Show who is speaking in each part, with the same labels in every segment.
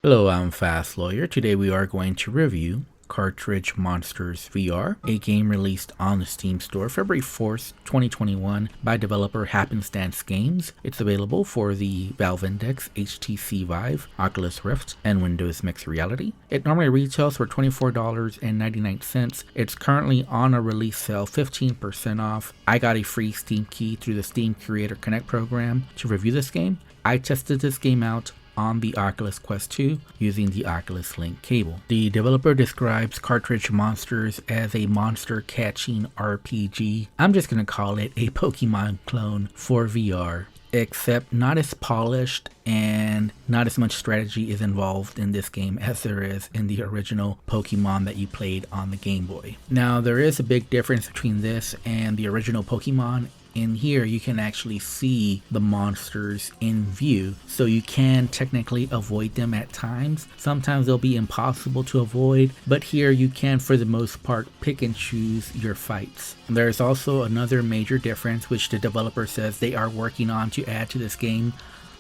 Speaker 1: Hello, I'm Fast Lawyer. Today we are going to review Cartridge Monsters VR, a game released on the Steam store February 4th, 2021 by developer Happenstance Games. It's available for the Valve Index, HTC Vive, Oculus Rift, and Windows Mixed Reality. It normally retails for $24.99. It's currently on a release sale, 15% off. I got a free Steam key through the Steam Creator Connect program to review this game. I tested this game out on the Oculus Quest 2 using the Oculus Link cable. The developer describes Cartridge Monsters as a monster catching RPG. I'm just going to call it a Pokemon clone for VR, except not as polished and not as much strategy is involved in this game as there is in the original Pokemon that you played on the Game Boy. Now, there is a big difference between this and the original Pokemon. In here, you can actually see the monsters in view, so you can technically avoid them at times. Sometimes they'll be impossible to avoid, but here you can, for the most part, pick and choose your fights. There's also another major difference, which the developer says they are working on to add to this game,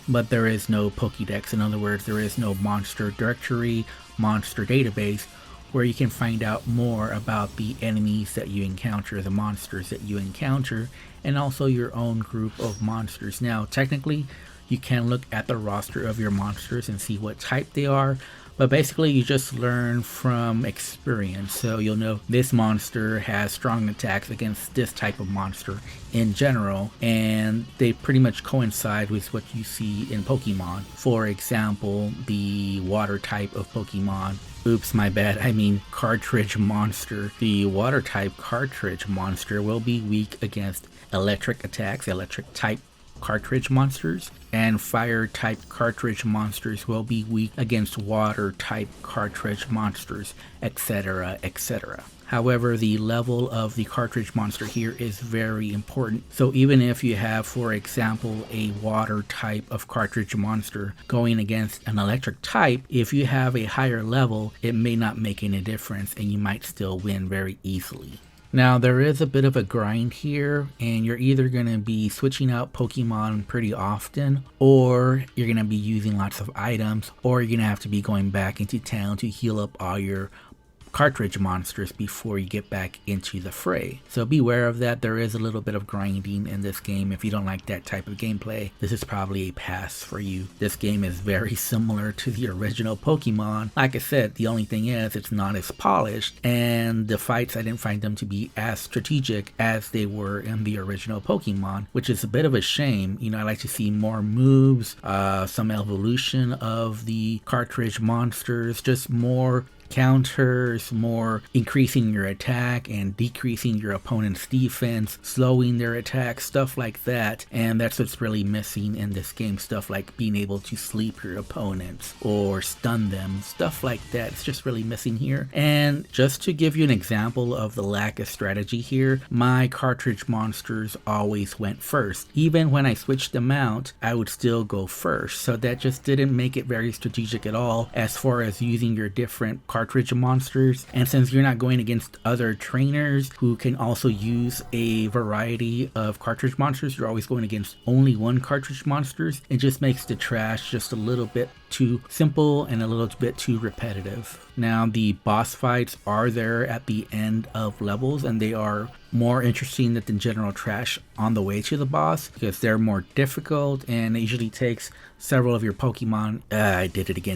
Speaker 1: but there is no Pokédex. In other words, there is no monster directory, monster database, where you can find out more about the enemies that you encounter, the monsters that you encounter, and also your own group of monsters. Now, technically, you can look at the roster of your monsters and see what type they are, but basically you just learn from experience. So you'll know this monster has strong attacks against this type of monster in general, and they pretty much coincide with what you see in Pokemon. For example, the water type of Pokemon, oops, my bad, I mean Cartridge Monster. The water type Cartridge Monster will be weak against electric attacks, electric type Cartridge monsters, and fire type Cartridge monsters will be weak against water type Cartridge monsters, etc., etc. However, the level of the Cartridge monster here is very important. So even if you have, for example, a water type of Cartridge monster going against an electric type, if you have a higher level, it may not make any difference and you might still win very easily. Now, there is a bit of a grind here, and you're either going to be switching out Pokemon pretty often, or you're going to be using lots of items, or you're going to have to be going back into town to heal up all your Cartridge monsters before you get back into the fray. So beware of that. There is a little bit of grinding in this game. If you don't like that type of gameplay, this is probably a pass for you. This game is very similar to the original Pokemon. Like I said, the only thing is it's not as polished, and the fights, I didn't find them to be as strategic as they were in the original Pokemon, which is a bit of a shame. You know, I like to see more moves, some evolution of the Cartridge monsters, just more counters, more increasing your attack and decreasing your opponent's defense, slowing their attack, stuff like that. And that's what's really missing in this game, stuff like being able to sleep your opponents or stun them, stuff like that. It's just really missing here. And just to give you an example of the lack of strategy here, my Cartridge monsters always went first. Even when I switched them out, I would still go first. So that just didn't make it very strategic at all as far as using your different Cartridge monsters. And since you're not going against other trainers who can also use a variety of Cartridge monsters, you're always going against only one Cartridge monsters. It just makes the trash just a little bit too simple and a little bit too repetitive. Now, the boss fights are there at the end of levels, and they are more interesting than the general trash on the way to the boss because they're more difficult, and it usually takes several of your Pokemon,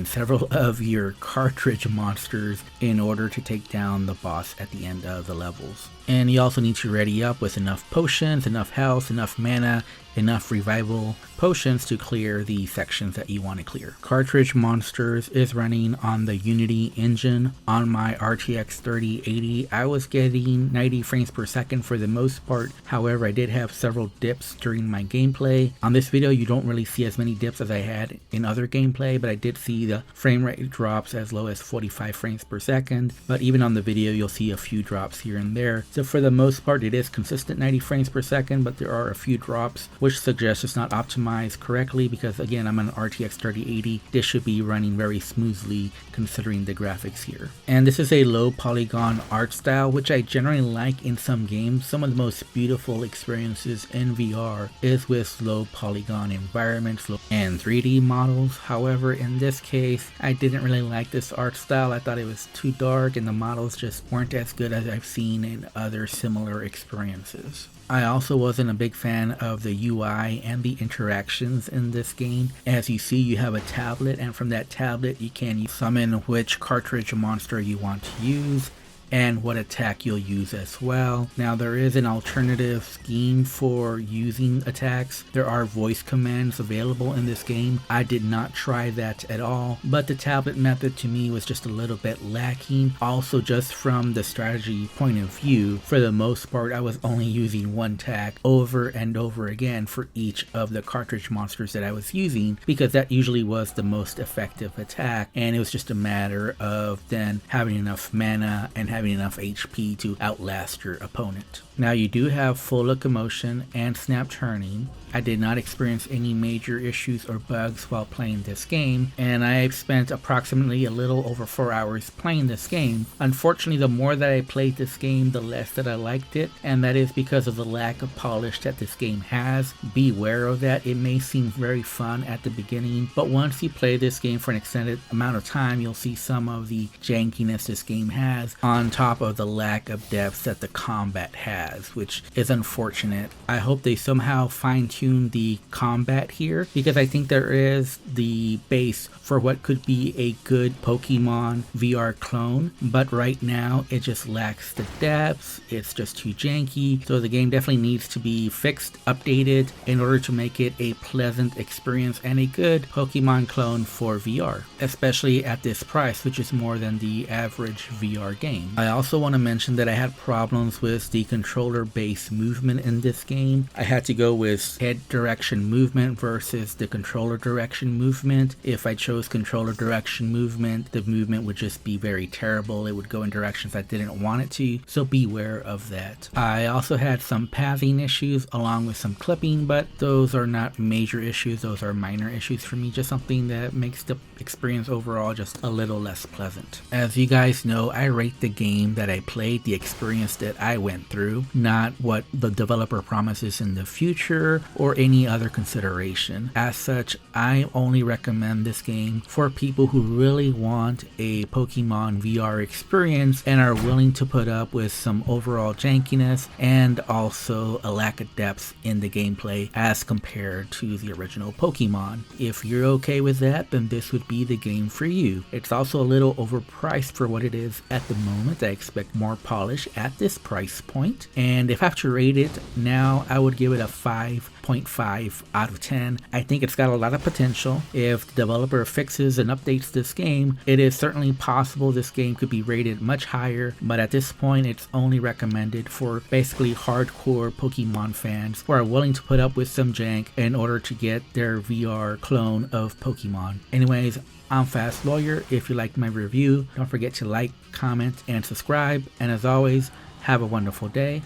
Speaker 1: several of your Cartridge monsters in order to take down the boss at the end of the levels. And you also need to ready up with enough potions, enough health, enough mana, enough revival potions to clear the sections that you want to clear. Cartridge Monsters is running on the Unity engine. On my RTX 3080, I was getting 90 frames per second for the most part. However, I did have several dips during my gameplay. On this video, you don't really see as many dips as I had in other gameplay, but I did see the frame rate drops as low as 45 frames per second. But even on the video, you'll see a few drops here and there. So for the most part, it is consistent 90 frames per second, but there are a few drops which suggests it's not optimized correctly because again, I'm on an RTX 3080. This should be running very smoothly considering the graphics here. And this is a low polygon art style, which I generally like in some games. Some of the most beautiful experiences in VR is with low polygon environments and 3D models. However, in this case, I didn't really like this art style. I thought it was too dark and the models just weren't as good as I've seen in other similar experiences. I also wasn't a big fan of the UI and the interactions in this game. As you see, you have a tablet, and from that tablet you can summon which cartridge monster you want to use and what attack you'll use as well. Now there is an alternative scheme for using attacks. There are voice commands available in this game. I did not try that at all, but the tablet method to me was just a little bit lacking. Also, just from the strategy point of view, for the most part I was only using one attack over and over again for each of the cartridge monsters that I was using, because that usually was the most effective attack, and it was just a matter of then having enough mana and having enough HP to outlast your opponent. Now you do have full locomotion and snap turning. I did not experience any major issues or bugs while playing this game, and I spent approximately a little over 4 hours playing this game. Unfortunately, the more that I played this game, the less that I liked it, and that is because of the lack of polish that this game has. Beware of that. It may seem very fun at the beginning, but once you play this game for an extended amount of time, you'll see some of the jankiness this game has on top of the lack of depth that the combat has, which is unfortunate. I hope they somehow fine-tune the combat here, because I think there is the base for what could be a good Pokemon VR clone, but right now it just lacks the depth. It's just too janky, so the game definitely needs to be fixed, updated, in order to make it a pleasant experience and a good Pokemon clone for VR, especially at this price, which is more than the average VR game. I also want to mention that I had problems with the controller-based movement in this game. I had to go with head direction movement versus the controller direction movement. If I chose controller direction movement, the movement would just be very terrible. It would go in directions I didn't want it to, so beware of that. I also had some pathing issues along with some clipping, but those are not major issues. Those are minor issues for me, just something that makes the experience overall just a little less pleasant. As you guys know, I rate the game that I played, the experience that I went through, not what the developer promises in the future or any other consideration. As such, I only recommend this game for people who really want a Pokemon VR experience and are willing to put up with some overall jankiness and also a lack of depth in the gameplay as compared to the original Pokemon. If you're okay with that, then this would be the game for you. It's also a little overpriced for what it is at the moment. I expect more polish at this price point, and if I have to rate it now, I would give it a 5.5 out of 10. I think it's got a lot of potential. If the developer fixes and updates this game, it is certainly possible this game could be rated much higher, but at this point it's only recommended for basically hardcore Pokemon fans who are willing to put up with some jank in order to get their VR clone of Pokemon. Anyways, I'm Fast Lawyer. If you liked my review, don't forget to like, comment, and subscribe. And as always, have a wonderful day.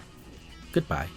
Speaker 1: Goodbye.